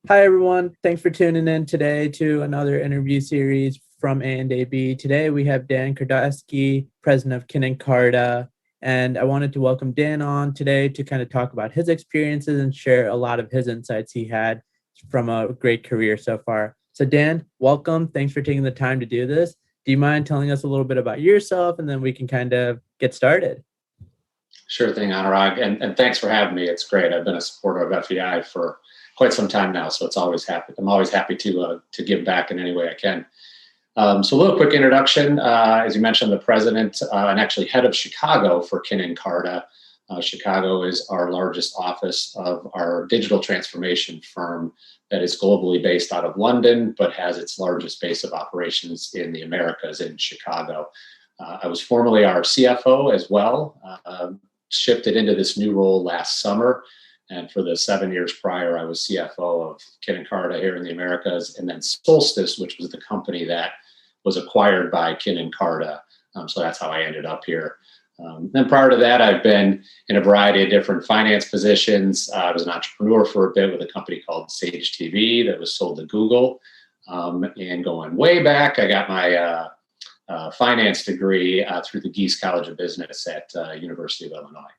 Hi, everyone. Thanks for tuning in today to another interview series from A&AB. Today, we have Dan Kardatzke, president of Kin Carta. And I wanted to welcome Dan on today to kind of talk about his experiences and share a lot of his insights he had from a great career so far. So, Dan, welcome. Thanks for taking the time to do this. Do you mind telling us a little bit about yourself and then we can kind of get started? Sure thing, Anurag, and thanks for having me. It's great. I've been a supporter of FEI for quite some time now, so it's always happy. I'm always happy to give back in any way I can. So a little quick introduction. As you mentioned, the president and actually head of Chicago for Kin Carta. Chicago is our largest office of our digital transformation firm that is globally based out of London, but has its largest base of operations in the Americas in Chicago. I was formerly our CFO as well. Shifted into this new role last summer. And for the 7 years prior, I was CFO of Kin Carta here in the Americas, and then Solstice, which was the company that was acquired by Kin Carta. So that's how I ended up here. Then prior to that, I've been in a variety of different finance positions. I was an entrepreneur for a bit with a company called Sage TV that was sold to Google. And going way back, I got my finance degree through the Geese College of Business at University of Illinois.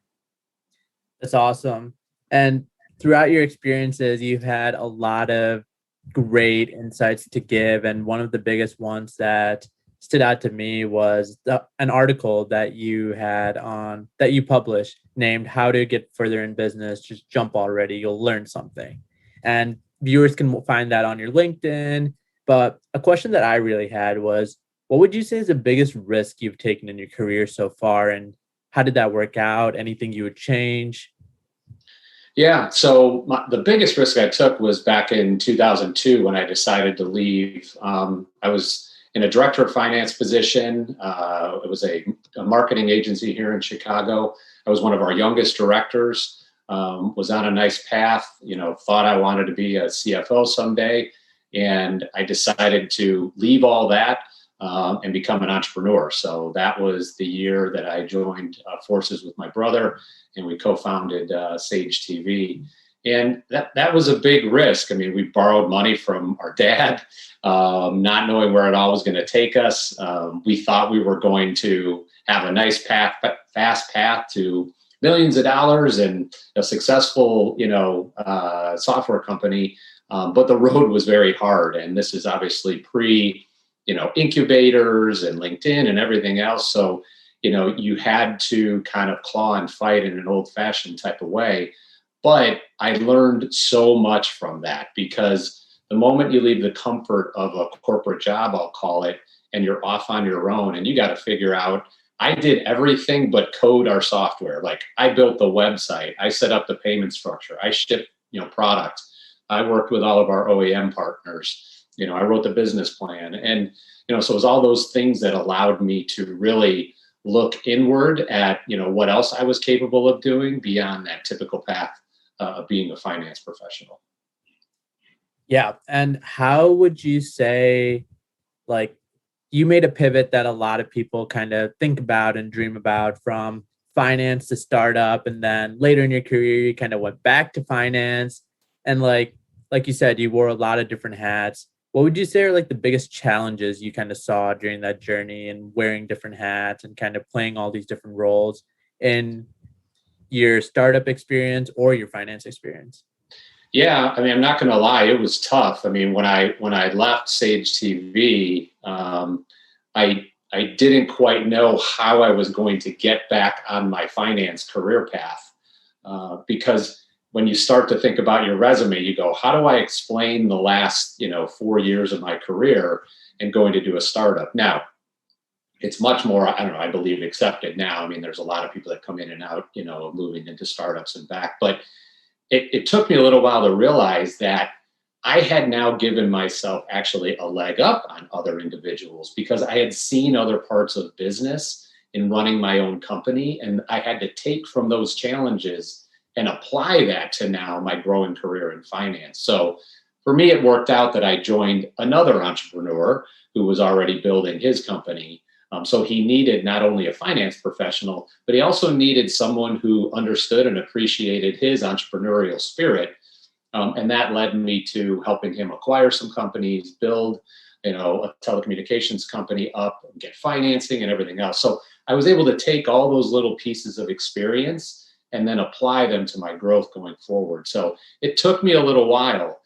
That's awesome. And throughout your experiences, you've had a lot of great insights to give. And one of the biggest ones that stood out to me was an article that you published named How to Get Further in Business. Just jump already, you'll learn something. And viewers can find that on your LinkedIn. But a question that I really had was, what would you say is the biggest risk you've taken in your career so far? And how did that work out? Anything you would change? Yeah, so the biggest risk I took was back in 2002 when I decided to leave. I was in a director of finance position. It was a marketing agency here in Chicago. I was one of our youngest directors, was on a nice path, thought I wanted to be a CFO someday. And I decided to leave all that and become an entrepreneur. So that was the year that I joined forces with my brother, and we co-founded Sage TV. And that was a big risk. I mean, we borrowed money from our dad, not knowing where it all was going to take us. We thought we were going to have a nice path, fast path to millions of dollars and a successful, software company. But the road was very hard. And this is obviously incubators and LinkedIn and everything else. So, you had to kind of claw and fight in an old fashioned type of way. But I learned so much from that, because the moment you leave the comfort of a corporate job, I'll call it, and you're off on your own and you got to figure out, I did everything but code our software. Like, I built the website, I set up the payment structure, I shipped, product. I worked with all of our OEM partners. I wrote the business plan. And, so it was all those things that allowed me to really look inward at, what else I was capable of doing beyond that typical path of being a finance professional. Yeah. And how would you say, like, you made a pivot that a lot of people kind of think about and dream about, from finance to startup, and then later in your career you kind of went back to finance, and like you said, you wore a lot of different hats. What would you say are like the biggest challenges you kind of saw during that journey and wearing different hats and kind of playing all these different roles in your startup experience or your finance experience? Yeah, I mean, I'm not going to lie, it was tough. I mean, when I left Sage TV, I didn't quite know how I was going to get back on my finance career path, because when you start to think about your resume, you go, how do I explain the last 4 years of my career and going to do a startup? Now, it's much more, I don't know, I believe accepted now. I mean, there's a lot of people that come in and out, moving into startups and back, but it took me a little while to realize that I had now given myself actually a leg up on other individuals, because I had seen other parts of business in running my own company, and I had to take from those challenges and apply that to now my growing career in finance. So for me, it worked out that I joined another entrepreneur who was already building his company. So he needed not only a finance professional, but he also needed someone who understood and appreciated his entrepreneurial spirit. And that led me to helping him acquire some companies, build, a telecommunications company up, and get financing and everything else. So I was able to take all those little pieces of experience and then apply them to my growth going forward. So it took me a little while,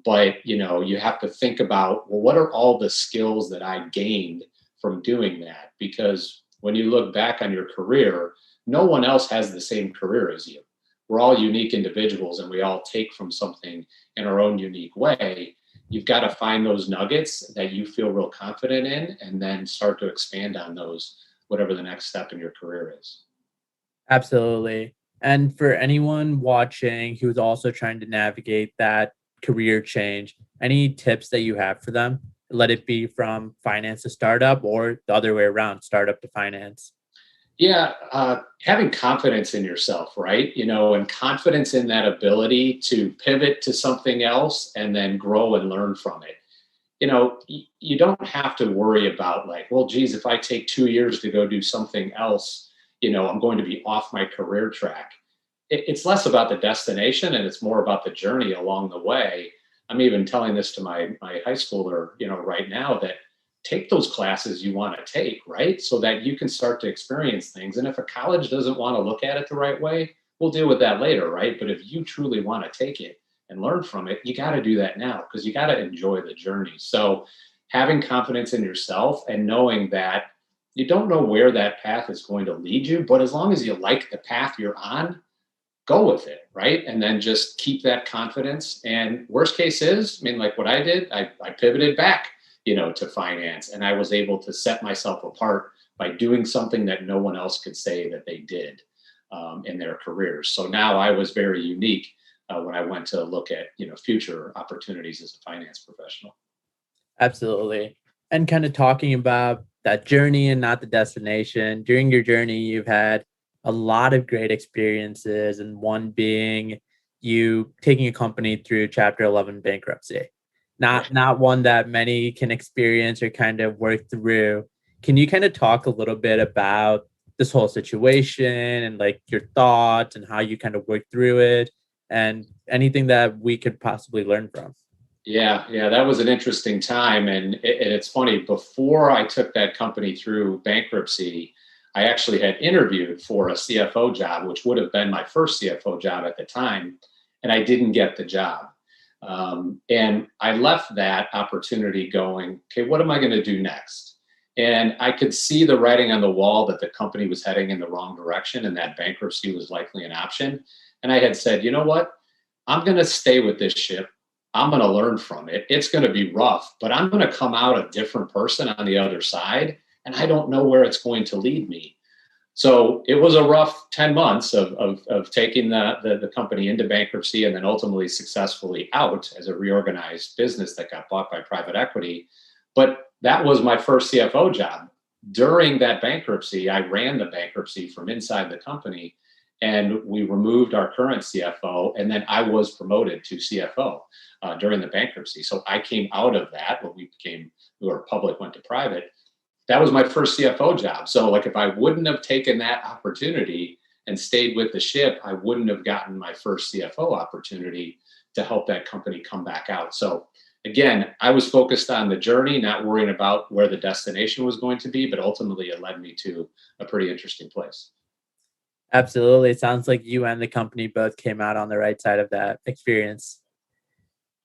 but you have to think about, well, what are all the skills that I gained from doing that? Because when you look back on your career, no one else has the same career as you. We're all unique individuals, and we all take from something in our own unique way. You've got to find those nuggets that you feel real confident in, and then start to expand on those, whatever the next step in your career is. Absolutely. And for anyone watching who's also trying to navigate that career change, any tips that you have for them? Let it be from finance to startup or the other way around, startup to finance. Yeah, having confidence in yourself, right? And confidence in that ability to pivot to something else and then grow and learn from it. You don't have to worry about like, well, geez, if I take 2 years to go do something else, I'm going to be off my career track. It's less about the destination and it's more about the journey along the way. I'm even telling this to my high schooler, right now, that take those classes you want to take, right? So that you can start to experience things. And if a college doesn't want to look at it the right way, we'll deal with that later, right? But if you truly want to take it and learn from it, you got to do that now because you got to enjoy the journey. So having confidence in yourself and knowing that you don't know where that path is going to lead you, but as long as you like the path you're on, go with it, right? And then just keep that confidence. And worst case is, like what I did, I pivoted back, to finance, and I was able to set myself apart by doing something that no one else could say that they did in their careers. So now I was very unique when I went to look at, future opportunities as a finance professional. Absolutely. And kind of talking about that journey and not the destination. During your journey, you've had a lot of great experiences, and one being you taking a company through Chapter 11 bankruptcy. Not one that many can experience or kind of work through. Can you kind of talk a little bit about this whole situation and like your thoughts and how you kind of worked through it and anything that we could possibly learn from? Yeah, that was an interesting time. And it's funny, before I took that company through bankruptcy, I actually had interviewed for a CFO job, which would have been my first CFO job at the time, and I didn't get the job. And I left that opportunity going, okay, what am I going to do next? And I could see the writing on the wall that the company was heading in the wrong direction and that bankruptcy was likely an option. And I had said, you know what? I'm going to stay with this ship. I'm going to learn from it. It's going to be rough, but I'm going to come out a different person on the other side. And I don't know where it's going to lead me. So it was a rough 10 months of taking the company into bankruptcy and then ultimately successfully out as a reorganized business that got bought by private equity. But that was my first CFO job. During that bankruptcy, I ran the bankruptcy from inside the company, and we removed our current CFO, and then I was promoted to CFO during the bankruptcy. So I came out of that when we were public, went to private. That was my first CFO job. So like if I wouldn't have taken that opportunity and stayed with the ship, I wouldn't have gotten my first CFO opportunity to help that company come back out. So again, I was focused on the journey, not worrying about where the destination was going to be, but ultimately it led me to a pretty interesting place. Absolutely. It sounds like you and the company both came out on the right side of that experience.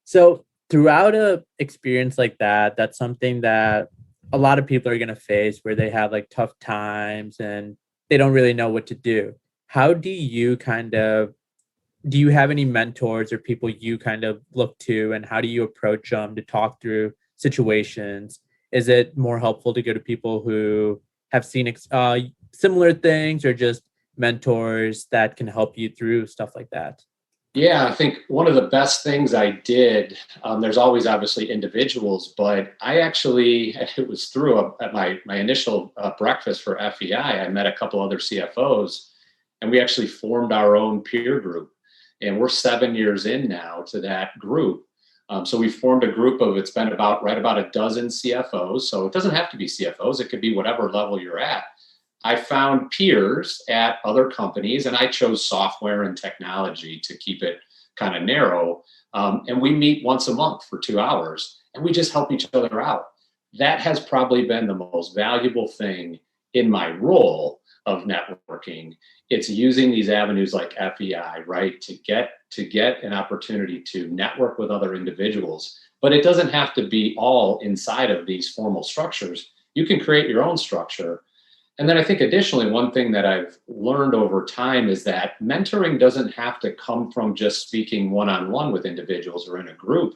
So throughout a experience like that, that's something that a lot of people are going to face where they have like tough times and they don't really know what to do. How do you do you have any mentors or people you kind of look to, and how do you approach them to talk through situations? Is it more helpful to go to people who have seen similar things, or just mentors that can help you through stuff like that? Yeah, I think one of the best things I did, there's always obviously individuals, but it was through at my initial breakfast for FEI, I met a couple other CFOs, and we actually formed our own peer group. And we're 7 years in now to that group. So we formed a group it's been about a dozen CFOs. So it doesn't have to be CFOs, it could be whatever level you're at. I found peers at other companies, and I chose software and technology to keep it kind of narrow. And we meet once a month for 2 hours and we just help each other out. That has probably been the most valuable thing in my role of networking. It's using these avenues like FEI, right, to get an opportunity to network with other individuals. But it doesn't have to be all inside of these formal structures. You can create your own structure. And then I think additionally, one thing that I've learned over time is that mentoring doesn't have to come from just speaking one-on-one with individuals or in a group.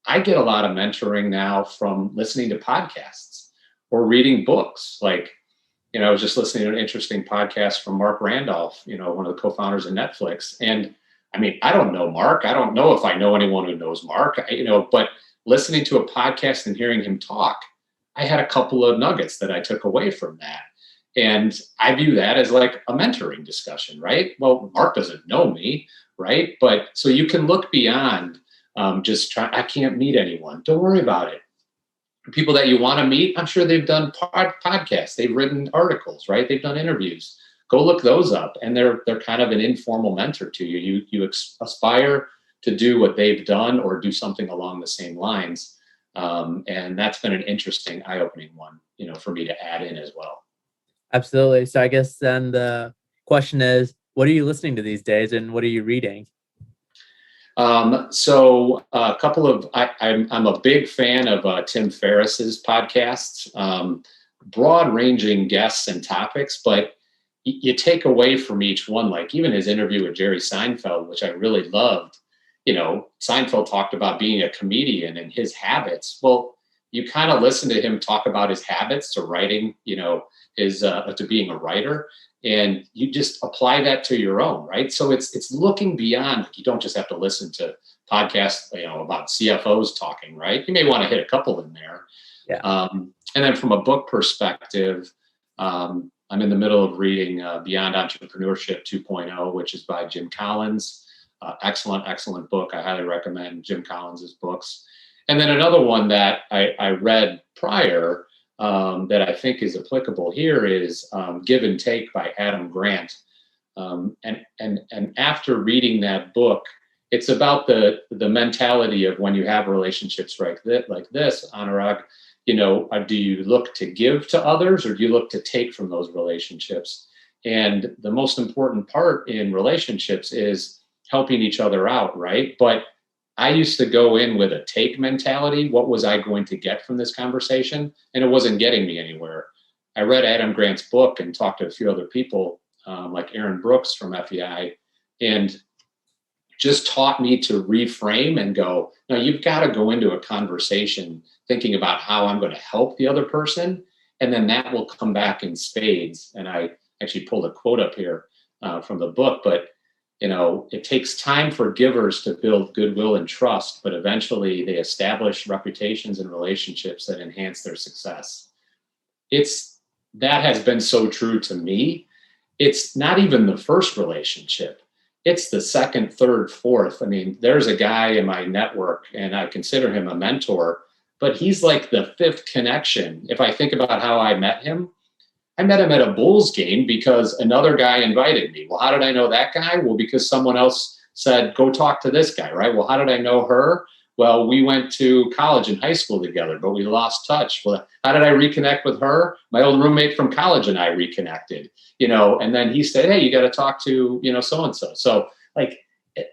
I get a lot of mentoring now from listening to podcasts or reading books. Like, I was just listening to an interesting podcast from Mark Randolph, one of the co-founders of Netflix. And I mean, I don't know Mark. I don't know if I know anyone who knows Mark, but listening to a podcast and hearing him talk, I had a couple of nuggets that I took away from that. And I view that as like a mentoring discussion, right? Well, Mark doesn't know me, right? But so you can look beyond I can't meet anyone. Don't worry about it. People that you want to meet, I'm sure they've done podcasts, they've written articles, right? They've done interviews. Go look those up, and they're kind of an informal mentor to you. You aspire to do what they've done or do something along the same lines, and that's been an interesting, eye-opening one, for me to add in as well. Absolutely. So I guess then the question is, what are you listening to these days, and what are you reading? So a couple of, I'm a big fan of Tim Ferriss's podcasts, broad ranging guests and topics, but you take away from each one, like even his interview with Jerry Seinfeld, which I really loved. Seinfeld talked about being a comedian and his habits. Well, you kind of listen to him talk about his habits to writing, to being a writer. And you just apply that to your own, right? So it's looking beyond. You don't just have to listen to podcasts, about CFOs talking, right? You may want to hit a couple in there. Yeah. And then from a book perspective, I'm in the middle of reading Beyond Entrepreneurship 2.0, which is by Jim Collins. Excellent book. I highly recommend Jim Collins's books. And then another one that I read prior, that I think is applicable here is Give and Take by Adam Grant. And after reading that book, it's about the mentality of when you have relationships like this, Anurag, do you look to give to others or do you look to take from those relationships? And the most important part in relationships is helping each other out, right? But I used to go in with a take mentality. What was I going to get from this conversation? And it wasn't getting me anywhere. I read Adam Grant's book and talked to a few other people, like Aaron Brooks from FEI, and just taught me to reframe and go, no, you've got to go into a conversation thinking about how I'm going to help the other person. And then that will come back in spades. And I actually pulled a quote up here from the book, but it takes time for givers to build goodwill and trust, but eventually they establish reputations and relationships that enhance their success. That has been so true to me. It's not even the first relationship. It's the second, third, fourth. I mean, there's a guy in my network and I consider him a mentor, but he's like the fifth connection. If I think about how I met him at a Bulls game because another guy invited me. Well, how did I know that guy? Well, because someone else said, go talk to this guy, right? Well, how did I know her? Well, we went to college and high school together, but we lost touch. Well, how did I reconnect with her? My old roommate from college and I reconnected, and then he said, hey, you got to talk to, so-and-so. So like,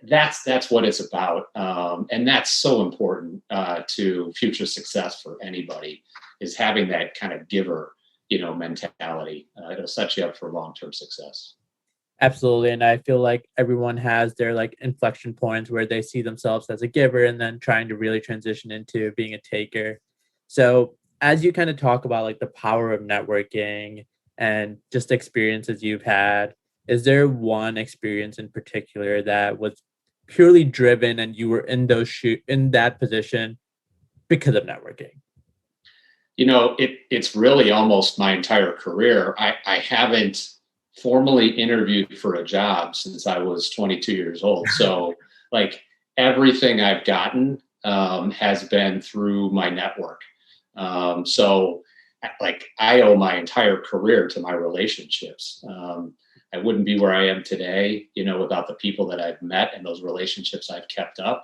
that's what it's about. And that's so important to future success for anybody, is having that kind of giver mentality. It'll set you up for long-term success. Absolutely. And I feel like everyone has their like inflection points where they see themselves as a giver and then trying to really transition into being a taker. So as you kind of talk about like the power of networking and just experiences you've had, is there one experience in particular that was purely driven and you were in that position because of networking? It's really almost my entire career. I haven't formally interviewed for a job since I was 22 years old. So like everything I've gotten has been through my network. So like I owe my entire career to my relationships. I wouldn't be where I am today, without the people that I've met and those relationships I've kept up.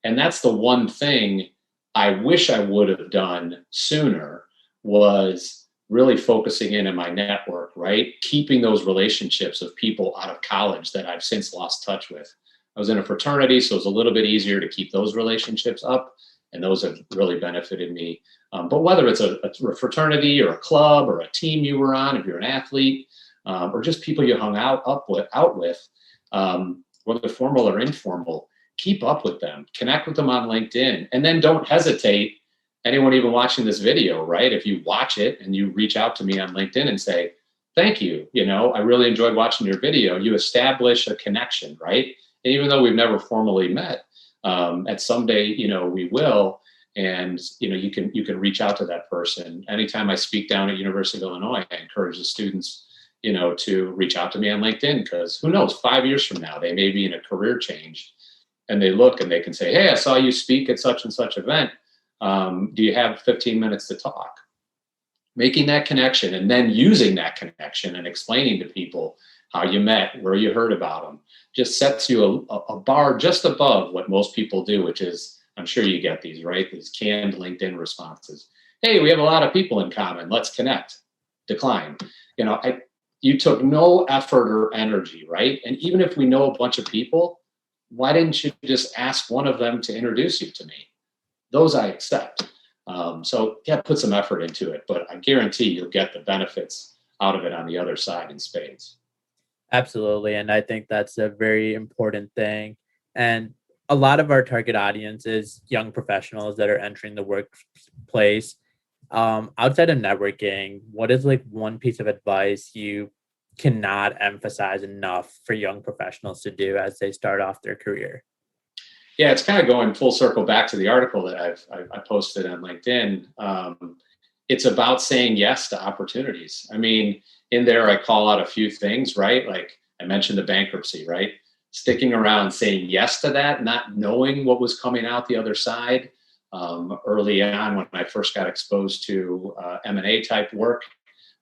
And that's the one thing I wish I would have done sooner, was really focusing in on my network, right? Keeping those relationships of people out of college that I've since lost touch with. I was in a fraternity, so it was a little bit easier to keep those relationships up, and those have really benefited me. But whether it's a fraternity or a club or a team you were on, if you're an athlete, or just people you hung out with, whether formal or informal, keep up with them, connect with them on LinkedIn, and then don't hesitate. Anyone even watching this video, right? If you watch it and you reach out to me on LinkedIn and say, thank you, I really enjoyed watching your video, you establish a connection, right? And even though we've never formally met, at someday, we will. And, you can reach out to that person. Anytime I speak down at University of Illinois, I encourage the students, to reach out to me on LinkedIn, because who knows, 5 years from now, they may be in a career change and they look and they can say, hey, I saw you speak at such and such event. Do you have 15 minutes to talk? Making that connection and then using that connection and explaining to people how you met, where you heard about them, just sets you a bar just above what most people do, which is, I'm sure you get these, right? These canned LinkedIn responses. Hey, we have a lot of people in common. Let's connect. Decline. You took no effort or energy, right? And even if we know a bunch of people, why didn't you just ask one of them to introduce you to me? Those I accept. So yeah, put some effort into it, but I guarantee you'll get the benefits out of it on the other side in spades. Absolutely. And I think that's a very important thing. And a lot of our target audience is young professionals that are entering the workplace. Outside of networking, what is like one piece of advice you cannot emphasize enough for young professionals to do as they start off their career? Yeah, it's kind of going full circle back to the article that I posted on LinkedIn. It's about saying yes to opportunities. I mean, in there, I call out a few things, right? Like I mentioned the bankruptcy, right? Sticking around, saying yes to that, not knowing what was coming out the other side. Early on, when I first got exposed to M&A type work,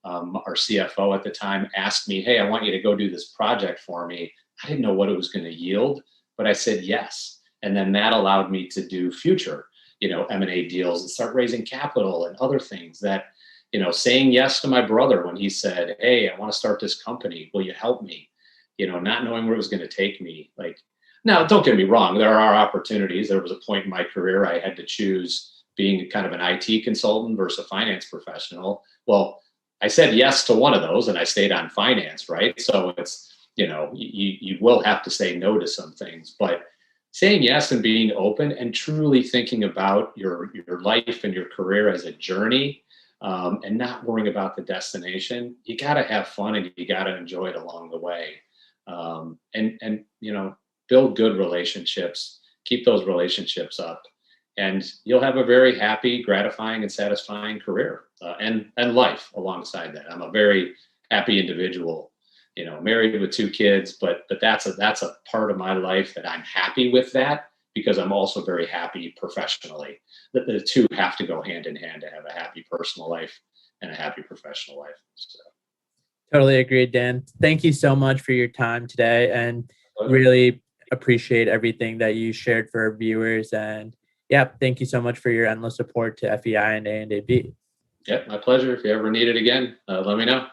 our CFO at the time asked me, hey, I want you to go do this project for me. I didn't know what it was going to yield, but I said yes. And then that allowed me to do future, M&A deals and start raising capital and other things that, saying yes to my brother when he said, hey, I want to start this company. Will you help me? Not knowing where it was going to take me. Like, now, don't get me wrong. There are opportunities. There was a point in my career I had to choose being kind of an IT consultant versus a finance professional. Well, I said yes to one of those and I stayed on finance, right? So it's, you will have to say no to some things, but saying yes and being open and truly thinking about your life and your career as a journey, and not worrying about the destination. You got to have fun and you got to enjoy it along the way. And build good relationships, keep those relationships up, and you'll have a very happy, gratifying, and satisfying career, and life alongside that. I'm a very happy individual, married with 2 kids, but that's a part of my life that I'm happy with, that because I'm also very happy professionally. The two have to go hand in hand to have a happy personal life and a happy professional life. So. Totally agree, Dan. Thank you so much for your time today, and really appreciate everything that you shared for our viewers. And yeah, thank you so much for your endless support to FEI and A&AB. Yeah, my pleasure. If you ever need it again, let me know.